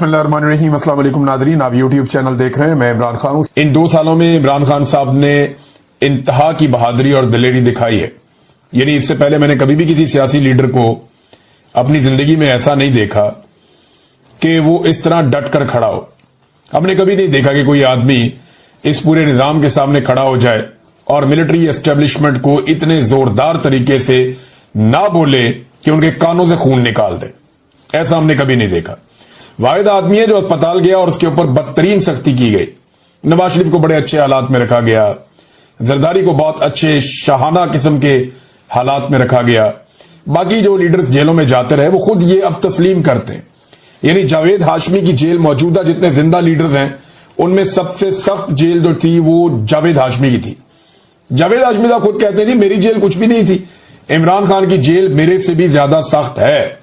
बिस्मिल्लाहिर्रहमानिर्रहीम। अस्सलाम वालेकुम नाज़रीन, आप यूट्यूब चैनल देख रहे हैं। मैं इमरान खान हूं। इन 2 सालों में इमरान खान साहब ने इंतहा की बहादुरी और दिलेरी दिखाई है। यानी इससे पहले मैंने कभी भी किसी सियासी लीडर को अपनी जिंदगी में ऐसा नहीं देखा कि वो इस तरह डट कर खड़ा हो। हमने कभी नहीं देखा कि कोई आदमी इस पूरे निजाम के सामने खड़ा हो जाए और मिलिट्री एस्टेब्लिशमेंट को इतने जोरदार तरीके से ना बोले कि उनके कानों से खून निकाल दे। ऐसा हमने कभी नहीं देखा। वाहिद आदमी है जो अस्पताल गया और उसके ऊपर बदतरीन सख्ती की गई। नवाज शरीफ को बड़े अच्छे हालात में रखा गया, जरदारी को बहुत अच्छे शाहाना किस्म के हालात में रखा गया। बाकी जो लीडर्स जेलों में जाते रहे वो खुद ये अब तस्लीम करते हैं। यानी जावेद हाशमी की जेल मौजूदा जितने जिंदा लीडर्स हैं उनमें सबसे सख्त जेल जो थी वो जावेद हाशमी की थी। जावेद हाशमी साहब खुद कहते हैं मेरी जेल कुछ भी नहीं थी, इमरान खान की जेल मेरे से भी ज्यादा सख्त है।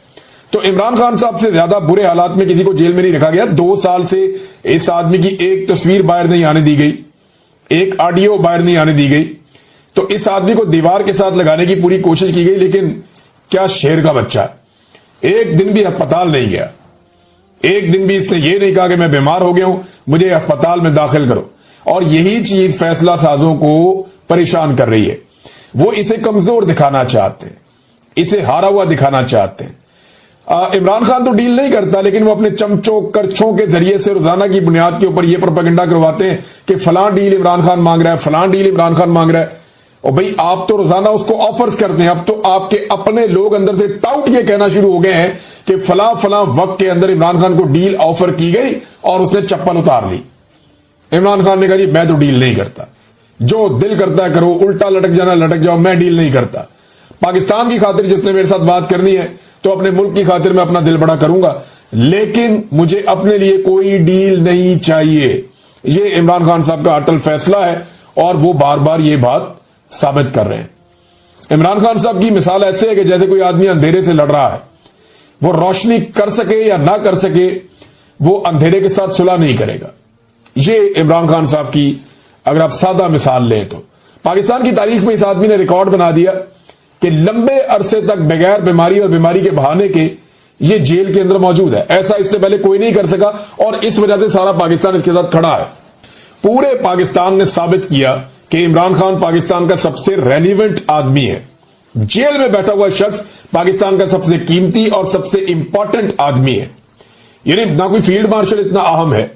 तो इमरान खान साहब से ज्यादा बुरे हालात में किसी को जेल में नहीं रखा गया। 2 साल से इस आदमी की एक तस्वीर बाहर नहीं आने दी गई, एक ऑडियो बाहर नहीं आने दी गई। तो इस आदमी को दीवार के साथ लगाने की पूरी कोशिश की गई, लेकिन क्या शेर का बच्चा, एक दिन भी अस्पताल नहीं गया। एक दिन भी इसने ये नहीं कहा कि मैं बीमार हो गया हूं, मुझे अस्पताल में दाखिल करो। और यही चीज फैसला साजों को परेशान कर रही है। वो इसे कमजोर दिखाना चाहते हैं, इसे हारा हुआ दिखाना चाहते हैं। इमरान खान तो डील नहीं करता, लेकिन वो अपने चमचों करछों के जरिए से रोजाना की बुनियाद के ऊपर ये प्रोपेगेंडा करवाते हैं कि फलां डील इमरान खान मांग रहा है, फलां डील इमरान खान मांग रहा है। और भाई आप तो रोजाना उसको ऑफर्स करते हैं। अब तो आपके अपने लोग अंदर से टाउट ये कहना शुरू हो गए हैं कि फलां फलां वक्त के अंदर इमरान खान को डील ऑफर की गई और उसने चप्पल उतार ली। इमरान खान ने कहा जी मैं तो डील नहीं करता, जो दिल करता है करो, उल्टा लटक जाना लटक जाओ, मैं डील नहीं करता। पाकिस्तान की खातिर जिसने मेरे साथ बात करनी है तो अपने मुल्क की खातिर मैं अपना दिल बड़ा करूंगा, लेकिन मुझे अपने लिए कोई डील नहीं चाहिए। ये इमरान खान साहब का अटल फैसला है और वो बार बार ये बात साबित कर रहे हैं। इमरान खान साहब की मिसाल ऐसे है कि जैसे कोई आदमी अंधेरे से लड़ रहा है, वो रोशनी कर सके या ना कर सके, वो अंधेरे के साथ सुलह नहीं करेगा। ये इमरान खान साहब की अगर आप सादा मिसाल लें तो पाकिस्तान की तारीख में इस आदमी ने रिकॉर्ड बना दिया कि लंबे अरसे तक बगैर बीमारी और बीमारी के बहाने के ये जेल के अंदर मौजूद है। ऐसा इससे पहले कोई नहीं कर सका और इस वजह से सारा पाकिस्तान इसके साथ खड़ा है। पूरे पाकिस्तान ने साबित किया कि इमरान खान पाकिस्तान का सबसे रेलिवेंट आदमी है। जेल में बैठा हुआ शख्स पाकिस्तान का सबसे कीमती और सबसे इंपॉर्टेंट आदमी है। यानी ना कोई फील्ड मार्शल इतना अहम है,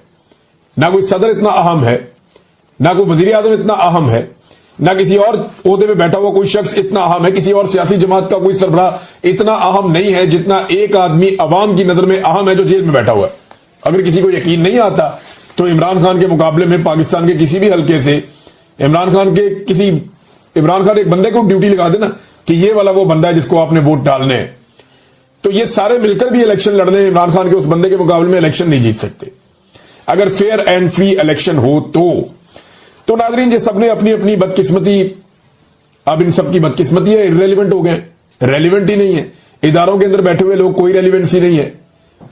ना कोई सदर इतना अहम है, ना कोई वजीर आजम इतना अहम है, ना किसी और ओहदे में बैठा हुआ कोई शख्स इतना अहम है, किसी और सियासी जमात का कोई सरबराह इतना अहम नहीं है जितना एक आदमी अवाम की नजर में अहम है जो जेल में बैठा हुआ है। अगर किसी को यकीन नहीं आता तो इमरान खान के मुकाबले में पाकिस्तान के किसी भी हल्के से इमरान खान एक बंदे को ड्यूटी लगा देना कि ये वाला वो बंदा है जिसको आपने वोट डालने हैं, तो ये सारे मिलकर भी इलेक्शन लड़ने इमरान खान के उस बंदे के मुकाबले में इलेक्शन नहीं जीत सकते। अगर फेयर एंड फ्री इलेक्शन हो तो नाजरीन ये सबने अपनी अपनी बदकिस्मती, अब इन सब की बदकिस्मती है, इररेलेवेंट हो गए, रेलिवेंट ही नहीं है। इदारों के अंदर बैठे हुए लोग कोई रेलिवेंसी नहीं है,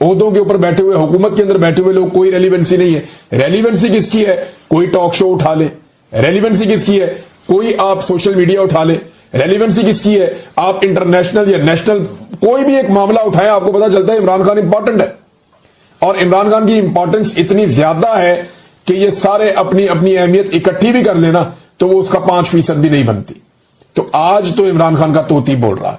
ओहदों के ऊपर बैठे हुए हुकूमत के अंदर बैठे हुए लोग कोई रेलिवेंसी नहीं है। रेलिवेंसी किसकी है? कोई टॉक शो उठा ले। रेलिवेंसी किसकी है? कोई आप सोशल मीडिया उठा ले। रेलिवेंसी किसकी है? आप इंटरनेशनल या नेशनल कोई भी एक मामला उठाए, आपको पता चलता है इमरान खान इंपॉर्टेंट है। और इमरान खान की इंपॉर्टेंस इतनी ज्यादा है कि ये सारे अपनी अपनी अहमियत इकट्ठी भी कर लेना तो वो उसका 5% भी नहीं बनती। तो आज तो इमरान खान का तोती बोल रहा है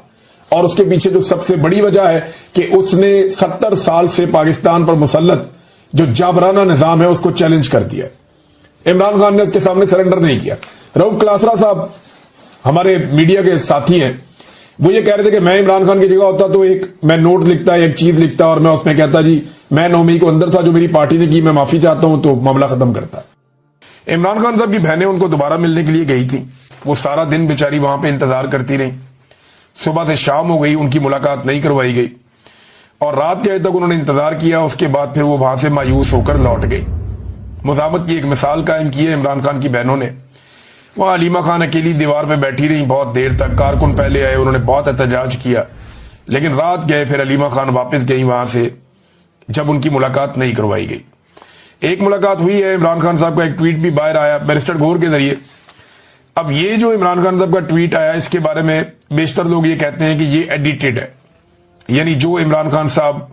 और उसके पीछे जो सबसे बड़ी वजह है कि उसने 70 साल से पाकिस्तान पर मुसल्लत जो जाबराना निजाम है उसको चैलेंज कर दिया। इमरान खान ने उसके सामने सरेंडर नहीं किया। रऊफ क्लासरा साहब हमारे मीडिया के साथी हैं, वो ये कह रहे थे कि मैं इमरान खान की जगह होता तो मैं नोट लिखता, एक चीज लिखता और मैं उसमें कहता जी मैं 9 मई को अंदर था, जो मेरी पार्टी ने की, मैं माफी चाहता हूं, तो मामला खत्म करता। इमरान खान साहब की बहनें उनको दोबारा मिलने के लिए गई थी। वो सारा दिन बेचारी वहां पे इंतजार करती रही, सुबह से शाम हो गई, उनकी मुलाकात नहीं करवाई गई और रात के तक उन्होंने इंतजार किया। उसके बाद फिर वो वहां से मायूस होकर लौट गई। मुजामत की एक मिसाल कायम की है इमरान खान की बहनों ने। वहां अलीमा खान अकेली दीवार पे बैठी रही बहुत देर तक। कारकुन पहले आए, उन्होंने बहुत एहतजाज किया, लेकिन रात गए, फिर अलीमा खान वापस गई वहां से जब उनकी मुलाकात नहीं करवाई गई। एक मुलाकात हुई है, इमरान खान साहब का एक ट्वीट भी बाहर आया बैरिस्टर गौर के जरिए। अब ये जो इमरान खान साहब का ट्वीट आया, इसके बारे में बेशतर लोग ये कहते हैं कि ये एडिटेड है, यानी जो इमरान खान साहब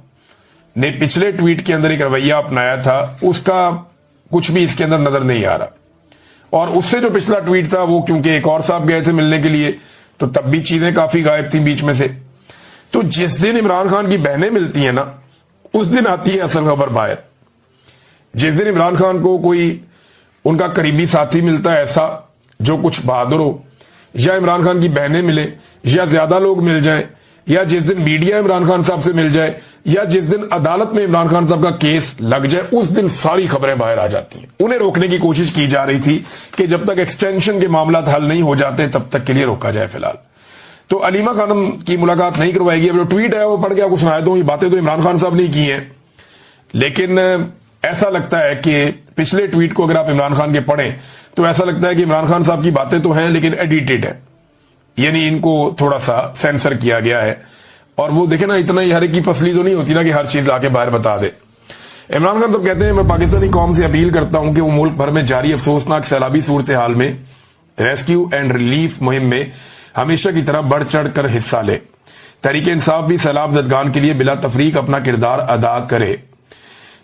ने पिछले ट्वीट के अंदर एक रवैया अपनाया था, उसका कुछ भी इसके अंदर नजर नहीं आ रहा। और उससे जो पिछला ट्वीट था वो क्योंकि एक और साहब गए थे मिलने के लिए, तो तब भी चीजें काफी गायब थी बीच में से। तो जिस दिन इमरान खान की बहनें मिलती हैं ना, उस दिन आती है असल खबर बाहर। जिस दिन इमरान खान को कोई उनका करीबी साथी मिलता है ऐसा जो कुछ बहादुर हो, या इमरान खान की बहनें मिले, या ज्यादा लोग मिल जाएं, या जिस दिन मीडिया इमरान खान साहब से मिल जाए, या जिस दिन अदालत में इमरान खान साहब का केस लग जाए, उस दिन सारी खबरें बाहर आ जाती हैं। उन्हें रोकने की कोशिश की जा रही थी कि जब तक एक्सटेंशन के मामला हल नहीं हो जाते तब तक के लिए रोका जाए फिलहाल। तो अलीमा खानम की मुलाकात नहीं करवाएगी। अब जो ट्वीट है वो पढ़ के आपको सुनाया दूं, ये बातें तो इमरान खान साहब ने की हैं, लेकिन ऐसा लगता है कि पिछले ट्वीट को अगर आप इमरान खान के पढ़ें तो ऐसा लगता है कि इमरान खान साहब की बातें तो हैं लेकिन एडिटेड है, यानी इनको थोड़ा सा सेंसर किया गया है। और वो देखे ना, इतना ही हर एक की पसली तो नहीं होती ना कि हर चीज आके बाहर बता दे। इमरान खान तो कहते हैं, मैं पाकिस्तानी कौम से अपील करता हूं कि वो मुल्क भर में जारी अफसोसनाक सैलाबी सूरत हाल में रेस्क्यू एंड रिलीफ मुहिम में हमेशा की तरह बढ़ चढ़ कर हिस्सा ले। तहरीक इंसाफ भी सैलाब जदगान के लिए बिला तफरीक अपना किरदार अदा करे।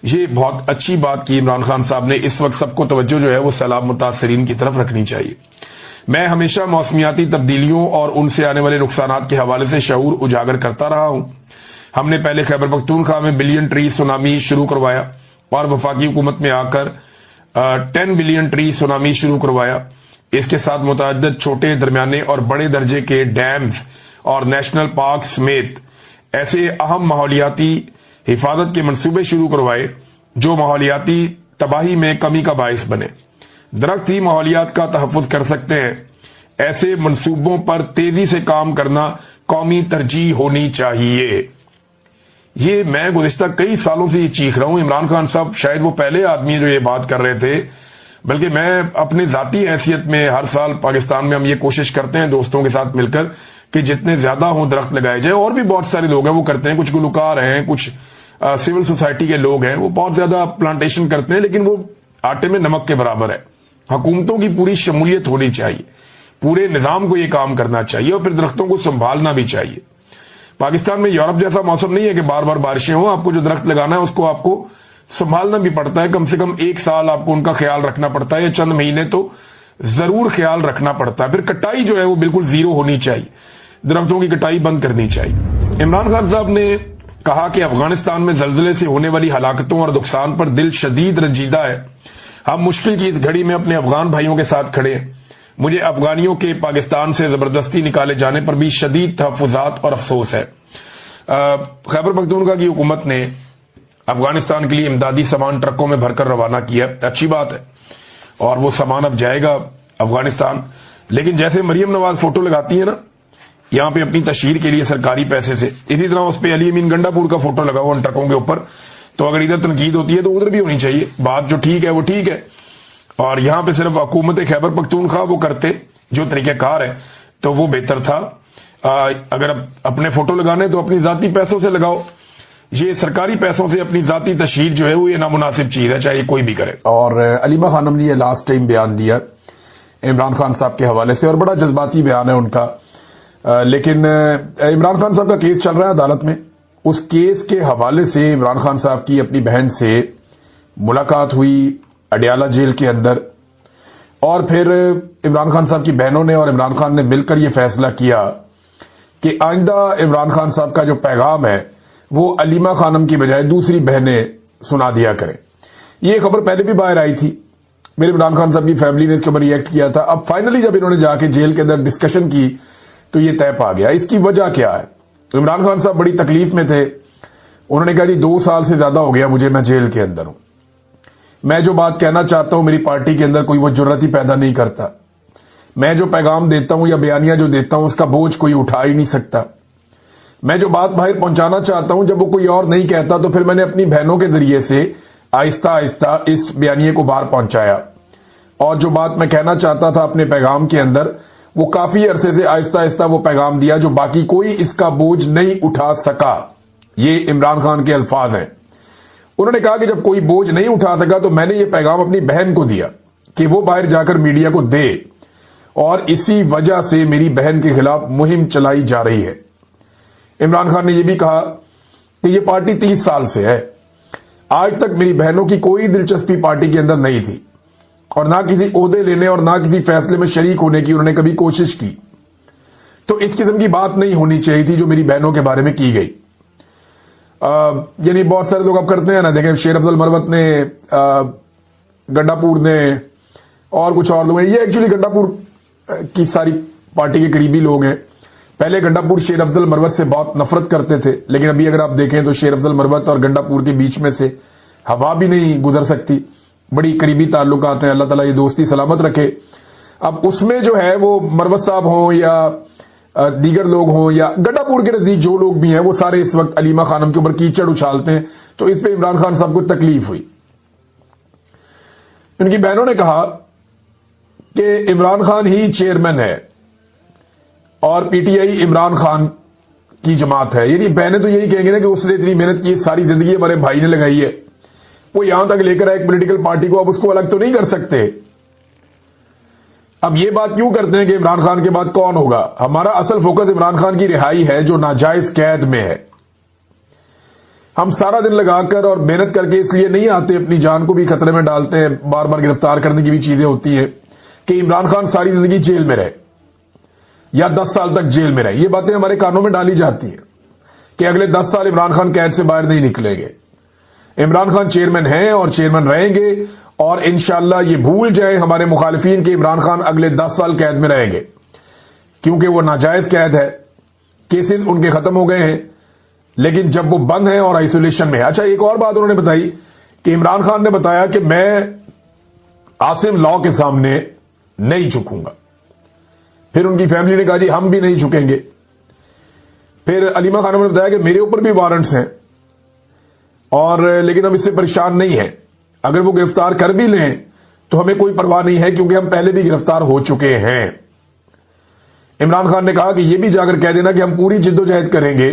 ये बहुत अच्छी बात की इमरान खान साहब ने। इस वक्त सबको तवज्जो जो है वो सैलाब मुतासरीन की तरफ रखनी चाहिए। मैं हमेशा मौसमियाती तब्दीलियों और उनसे आने वाले नुकसानात के हवाले से शऊर उजागर करता रहा हूं। हमने पहले खैबर पख्तूनख्वा में बिलियन ट्री सुनामी शुरू करवाया और वफाकी हुकूमत में आकर 10 बिलियन ट्री सुनामी शुरू करवाया। इसके साथ मुतअद्दिद छोटे, दरमियाने और बड़े दर्जे के डैम्स और नेशनल पार्क समेत ऐसे अहम माहौलियाती हिफाजत के मंसूबे शुरू करवाए जो माहौलियाती तबाही में कमी का बायस बने। दरख्त ही माहौलियात का तहफ़्फ़ुज़ कर सकते हैं। ऐसे मंसूबों पर तेजी से काम करना कौमी तरजीह होनी चाहिए। ये मैं गुज़िश्ता कई सालों से ये चीख रहा हूं। इमरान खान साहब शायद वो पहले आदमी जो ये बात कर रहे थे, बल्कि मैं अपनी जाती हैसियत में हर साल पाकिस्तान में हम ये कोशिश करते हैं दोस्तों के साथ मिलकर कि जितने ज्यादा हों दरख्त लगाए जाए। और भी बहुत सारे लोग हैं वो करते हैं, कुछ गुलकार हैं, कुछ सिविल सोसाइटी के लोग हैं, वो बहुत ज्यादा प्लांटेशन करते हैं, लेकिन वो आटे में नमक के बराबर है। हुकूमतों की पूरी शमूलियत होनी चाहिए, पूरे निजाम को ये काम करना चाहिए और फिर दरख्तों को संभालना भी चाहिए। पाकिस्तान में यूरोप जैसा मौसम नहीं है कि बार बार बारिशें हो। आपको जो दरख्त लगाना है उसको आपको संभालना भी पड़ता है। कम से कम एक साल आपको उनका ख्याल रखना पड़ता है, या चंद महीने तो जरूर ख्याल रखना पड़ता है। फिर कटाई जो है वो बिल्कुल जीरो होनी चाहिए, दरख्तों की कटाई बंद करनी चाहिए। इमरान खान साहब ने कहा कि अफगानिस्तान में जल्जले से होने वाली हलाकतों और नुकसान पर दिल शदीद रंजीदा है। हम मुश्किल की इस घड़ी में अपने अफगान भाइयों के साथ खड़े हैं। मुझे अफगानियों के पाकिस्तान से जबरदस्ती निकाले जाने पर भी शदीद तहफ़्फ़ुज़ात और अफसोस है। खैबर पख्तूनख्वा की हुकूमत ने अफगानिस्तान के लिए इमदादी सामान ट्रकों में भरकर रवाना किया, अच्छी बात है, और वो सामान अब जाएगा अफगानिस्तान। लेकिन जैसे मरियम नवाज फोटो लगाती है ना यहां पे अपनी तशहीर के लिए सरकारी पैसे से, इसी तरह उस पर अली अमीन गंडापुर का फोटो लगा हुआ उन ट्रकों के ऊपर। तो अगर इधर तनकीद होती है तो उधर भी होनी चाहिए। बात जो ठीक है वो ठीक है, और यहां पे सिर्फ हुकूमत खैबर पख्तूनख्वा वो करते जो तरीक़ाकार है तो वो बेहतर था। अगर अपने फोटो लगाने तो अपनी जाती पैसों से लगाओ। ये सरकारी पैसों से अपनी जाती तशहीर जो है वो ये नामुनासिब चीज है, चाहे कोई भी करे। और अलीमा खानम ने ये लास्ट टाइम बयान दिया इमरान खान साहब के हवाले से, और बड़ा जज्बाती बयान है उनका। लेकिन इमरान खान साहब का केस चल रहा है अदालत में। उस केस के हवाले से इमरान खान साहब की अपनी बहन से मुलाकात हुई अडियाला जेल के अंदर, और फिर इमरान खान साहब की बहनों ने और इमरान खान ने मिलकर यह फैसला किया कि आइंदा इमरान खान साहब का जो पैगाम है वो अलीमा खानम की बजाय दूसरी बहनें सुना दिया करें। ये खबर पहले भी बाहर आई थी, मेरे इमरान खान साहब की फैमिली ने इसके ऊपर रिएक्ट किया था। अब फाइनली जब इन्होंने जाके जेल के अंदर डिस्कशन की तो ये तय पा गया। इसकी वजह क्या है? इमरान खान साहब बड़ी तकलीफ में थे। उन्होंने कहा जी 2 साल से ज्यादा हो गया मुझे, मैं जेल के अंदर हूं, मैं जो बात कहना चाहता हूं मेरी पार्टी के अंदर कोई वो जुर्रत ही पैदा नहीं करता, मैं जो पैगाम देता हूं या बयानिया जो देता हूं उसका बोझ कोई उठा ही नहीं सकता, मैं जो बात बाहर पहुंचाना चाहता हूं जब वो कोई और नहीं कहता तो फिर मैंने अपनी बहनों के जरिए से आहिस्ता आहिस्ता इस बयानिए को बाहर पहुंचाया, और जो बात मैं कहना चाहता था अपने पैगाम के अंदर वो काफी अरसे से आहिस्ता आहिस्ता वो पैगाम दिया जो बाकी कोई इसका बोझ नहीं उठा सका। ये इमरान खान के अल्फाज हैं। उन्होंने कहा कि जब कोई बोझ नहीं उठा सका तो मैंने ये पैगाम अपनी बहन को दिया कि वो बाहर जाकर मीडिया को दे, और इसी वजह से मेरी बहन के खिलाफ मुहिम चलाई जा रही है। इमरान खान ने यह भी कहा कि यह पार्टी 30 साल से है, आज तक मेरी बहनों की कोई दिलचस्पी पार्टी के अंदर नहीं थी और ना किसी ओहदे लेने और ना किसी फैसले में शरीक होने की उन्होंने कभी कोशिश की। तो इस किस्म की बात नहीं होनी चाहिए थी जो मेरी बहनों के बारे में की गई। यानी बहुत सारे लोग अब करते हैं ना, देखें शेर अफजल मरवत ने, गंडापुर ने और कुछ और लोग हैं। ये एक्चुअली गंडापुर की सारी पार्टी के करीबी लोग हैं। पहले गंडापुर शेर अफजल मरवत से बहुत नफरत करते थे, लेकिन अभी अगर आप देखें तो शेर अफजल मरवत और गंडापुर के बीच में से हवा भी नहीं गुजर सकती। बड़ी करीबी ताल्लुकात हैं, अल्लाह ताला ये दोस्ती सलामत रखे। अब उसमें जो है वो मरवत साहब हों या दीगर लोग हों या गंडापुर के नजदीक जो लोग भी हैं, वो सारे इस वक्त अलीमा खानम के ऊपर कीचड़ उछालते हैं। तो इस पे इमरान खान साहब को तकलीफ हुई। उनकी बहनों ने कहा कि इमरान खान ही चेयरमैन है और पीटीआई इमरान खान की जमात है। यानी बहनें तो यही कहेंगे ना कि उसने इतनी मेहनत की, सारी जिंदगी हमारे भाई ने लगाई है, वो यहां तक लेकर आए एक पॉलिटिकल पार्टी को, अब उसको अलग तो नहीं कर सकते। अब ये बात क्यों करते हैं कि इमरान खान के बाद कौन होगा? हमारा असल फोकस इमरान खान की रिहाई है जो नाजायज कैद में है। हम सारा दिन लगाकर और मेहनत करके इसलिए नहीं आते, अपनी जान को भी खतरे में डालते हैं, बार बार गिरफ्तार करने की भी चीजें होती हैं कि इमरान खान सारी जिंदगी जेल में रहे या 10 साल तक जेल में रहे। ये बातें हमारे कानों में डाली जाती हैं कि अगले 10 साल इमरान खान कैद से बाहर नहीं निकलेंगे। इमरान खान चेयरमैन हैं और चेयरमैन रहेंगे और इंशाअल्लाह ये भूल जाए हमारे मुखालिफिन कि इमरान खान अगले 10 साल कैद में रहेंगे, क्योंकि वो नाजायज कैद है। केसेस उनके खत्म हो गए हैं, लेकिन जब वो बंद है और आइसोलेशन में है। अच्छा, एक और बात उन्होंने बताई कि इमरान खान ने बताया कि मैं आसिम लॉ के सामने नहीं झुकूंगा। फिर उनकी फैमिली ने कहा जी हम भी नहीं झुकेंगे। फिर अलीमा खानम ने बताया कि मेरे ऊपर भी वारंट्स हैं और लेकिन हम इससे परेशान नहीं हैं। अगर वो गिरफ्तार कर भी लें तो हमें कोई परवाह नहीं है, क्योंकि हम पहले भी गिरफ्तार हो चुके हैं। इमरान खान ने कहा कि यह भी जाकर कह देना कि हम पूरी जिद्दोजहद करेंगे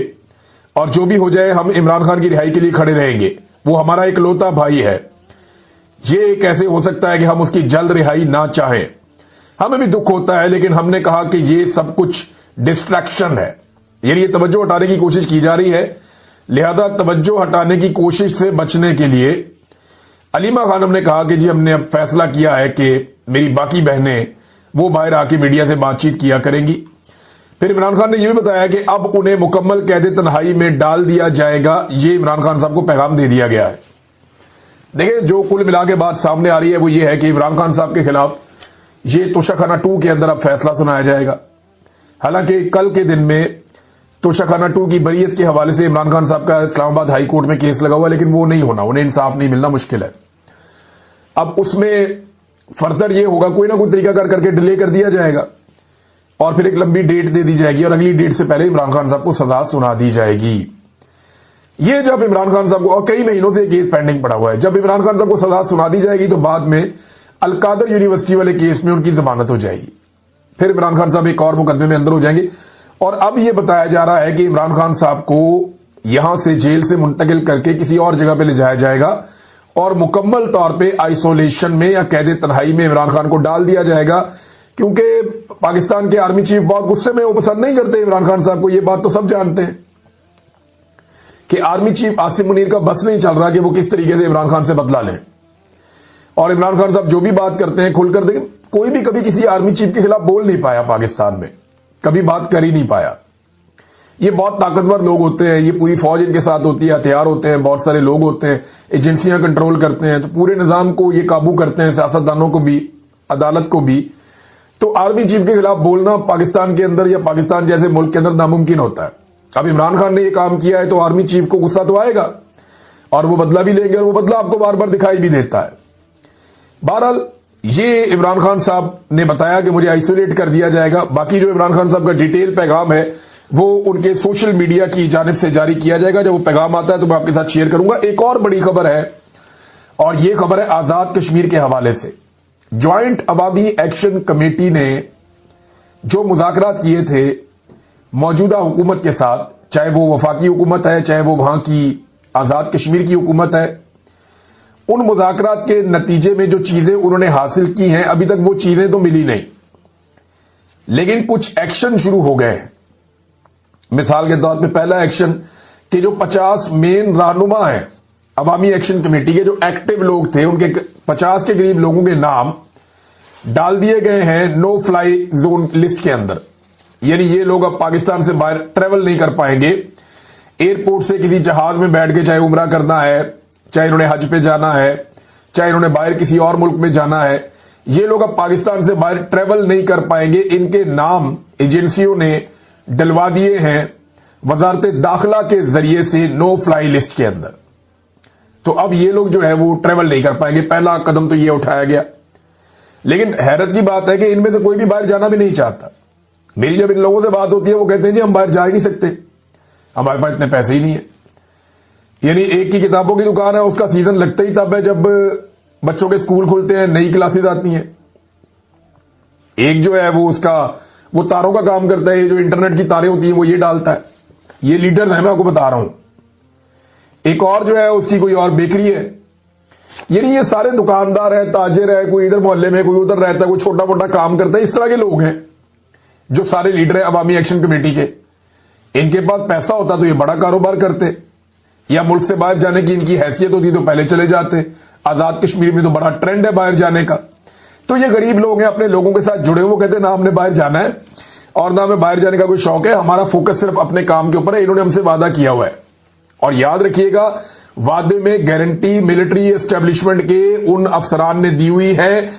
और जो भी हो जाए हम इमरान खान की रिहाई के लिए खड़े रहेंगे। वो हमारा इकलौता भाई है। ये कैसे हो सकता है कि हम उसकी जल्द रिहाई ना चाहें? हमें भी दुख होता है, लेकिन हमने कहा कि ये सब कुछ डिस्ट्रैक्शन है, यानी ये तवज्जो हटाने की कोशिश की जा रही है। लिहाजा तवज्जो हटाने की कोशिश से बचने के लिए अलीमा खानम ने कहा कि जी हमने अब फैसला किया है कि मेरी बाकी बहनें वो बाहर आके मीडिया से बातचीत किया करेंगी। फिर इमरान खान ने यह भी बताया कि अब उन्हें मुकम्मल कैद तन्हाई में डाल दिया जाएगा। ये इमरान खान साहब को पैगाम दे दिया गया है। देखिए, जो कुल मिला के बात सामने आ रही है वो ये है कि इमरान खान साहब के खिलाफ ये तोशाखाना 2 के अंदर अब फैसला सुनाया जाएगा। हालांकि कल के दिन में तोशाखाना 2 की बरीयत के हवाले से इमरान खान साहब का इस्लामाबाद हाई कोर्ट में केस लगा हुआ, लेकिन वो नहीं होना, उन्हें इंसाफ नहीं मिलना मुश्किल है। अब उसमें फर्दर ये होगा, कोई ना कोई तरीका करके डिले कर दिया जाएगा और फिर एक लंबी डेट दे दी जाएगी और अगली डेट से पहले इमरान खान साहब को सजा सुना दी जाएगी। ये जब इमरान खान साहब को, और कई महीनों से केस पेंडिंग पड़ा हुआ है, जब इमरान खान साहब को सजा सुना दी जाएगी तो बाद में अलकादर यूनिवर्सिटी वाले केस में उनकी जमानत हो जाएगी। फिर इमरान खान साहब एक और मुकदमे में अंदर हो जाएंगे। और अब यह बताया जा रहा है कि इमरान खान साहब को यहां से जेल से मुंतकिल करके किसी और जगह पे ले जाया जाएगा और मुकम्मल तौर पे आइसोलेशन में या कैद तन्हाई में इमरान खान को डाल दिया जाएगा, क्योंकि पाकिस्तान के आर्मी चीफ बहुत गुस्से में, वो पसंद नहीं करते इमरान खान साहब को। यह बात तो सब जानते हैं कि आर्मी चीफ आसिम मुनीर का बस नहीं चल रहा कि वो किस तरीके से इमरान खान से बदला लें। और इमरान खान साहब जो भी बात करते हैं खुलकर, देखें, कोई भी कभी किसी आर्मी चीफ के खिलाफ बोल नहीं पाया पाकिस्तान में, कभी बात कर ही नहीं पाया। ये बहुत ताकतवर लोग होते हैं, ये पूरी फौज इनके साथ होती है, हथियार होते हैं, बहुत सारे लोग होते हैं, एजेंसियां कंट्रोल करते हैं, तो पूरे निजाम को ये काबू करते हैं, सियासतदानों को भी, अदालत को भी। तो आर्मी चीफ के खिलाफ बोलना पाकिस्तान के अंदर या पाकिस्तान जैसे मुल्क के अंदर नामुमकिन होता है। अब इमरान खान ने ये काम किया है तो आर्मी चीफ को गुस्सा तो आएगा और वो बदला भी लेंगे, और वो बदला आपको बार बार दिखाई भी देता है। बहरहाल ये इमरान खान साहब ने बताया कि मुझे आइसोलेट कर दिया जाएगा। बाकी जो इमरान खान साहब का डिटेल पैगाम है वो उनके सोशल मीडिया की जानिब से जारी किया जाएगा। जब वो पैगाम आता है तो मैं आपके साथ शेयर करूंगा। एक और बड़ी खबर है, और ये खबर है आजाद कश्मीर के हवाले से। ज्वाइंट अवामी एक्शन कमेटी ने जो मुज़ाकरात किए थे मौजूदा हुकूमत के साथ, चाहे वो वफाकी हुकूमत है, चाहे वो वहां की आजाद कश्मीर की हुकूमत है, उन मुज़ाकरात के नतीजे में जो चीजें उन्होंने हासिल की हैं, अभी तक वो चीजें तो मिली नहीं, लेकिन कुछ एक्शन शुरू हो गए हैं। मिसाल के तौर पे पहला एक्शन कि जो 50 मेन रहनुमा हैं अवामी एक्शन कमेटी के जो एक्टिव लोग थे उनके 50 के करीब लोगों के नाम डाल दिए गए हैं नो फ्लाई जोन लिस्ट के अंदर। यानी ये लोग अब पाकिस्तान से बाहर ट्रेवल नहीं कर पाएंगे। एयरपोर्ट से किसी जहाज में बैठ के चाहे उम्रा करना है, चाहे इन्होंने हज पे जाना है, चाहे इन्होंने बाहर किसी और मुल्क में जाना है, ये लोग अब पाकिस्तान से बाहर ट्रेवल नहीं कर पाएंगे। इनके नाम एजेंसियों ने डलवा दिए हैं वजारत दाखिला के जरिए से नो फ्लाई लिस्ट के अंदर। तो अब ये लोग जो है वो ट्रेवल नहीं कर पाएंगे। पहला कदम तो ये उठाया गया, लेकिन हैरत की बात है कि इनमें से कोई भी बाहर जाना भी नहीं चाहता। मेरी जब इन लोगों से बात होती है वो कहते हैं जी हम बाहर जा ही नहीं सकते, हमारे पास इतने पैसे ही नहीं है। यानी एक की किताबों की दुकान है, उसका सीजन लगता ही तब है जब बच्चों के स्कूल खुलते हैं, नई क्लासेस आती हैं। एक जो है वो तारों का काम करता है, जो इंटरनेट की तारें होती हैं वो ये डालता है। ये लीडर है, मैं आपको बता रहा हूं। एक और जो है उसकी कोई और बेकरी है। यानी ये सारे दुकानदार है, ताजिर है, कोई इधर मोहल्ले में, कोई उधर रहता है, कोई छोटा मोटा काम करता है। इस तरह के लोग हैं जो सारे लीडर है अवामी एक्शन कमेटी के। इनके पास पैसा होता तो ये बड़ा कारोबार करते, या मुल्क से बाहर जाने की इनकी हैसियत होती तो पहले चले जाते। आजाद कश्मीर में तो बड़ा ट्रेंड है बाहर जाने का। तो ये गरीब लोग हैं, अपने लोगों के साथ जुड़े हुए, वो कहते हैं ना हमने बाहर जाना है और ना हमें बाहर जाने का कोई शौक है, हमारा फोकस सिर्फ अपने काम के ऊपर है। इन्होंने हमसे वादा किया हुआ है। और याद रखिएगा, वादे में गारंटी मिलिट्री एस्टेब्लिशमेंट के उन अफसरान ने दी हुई है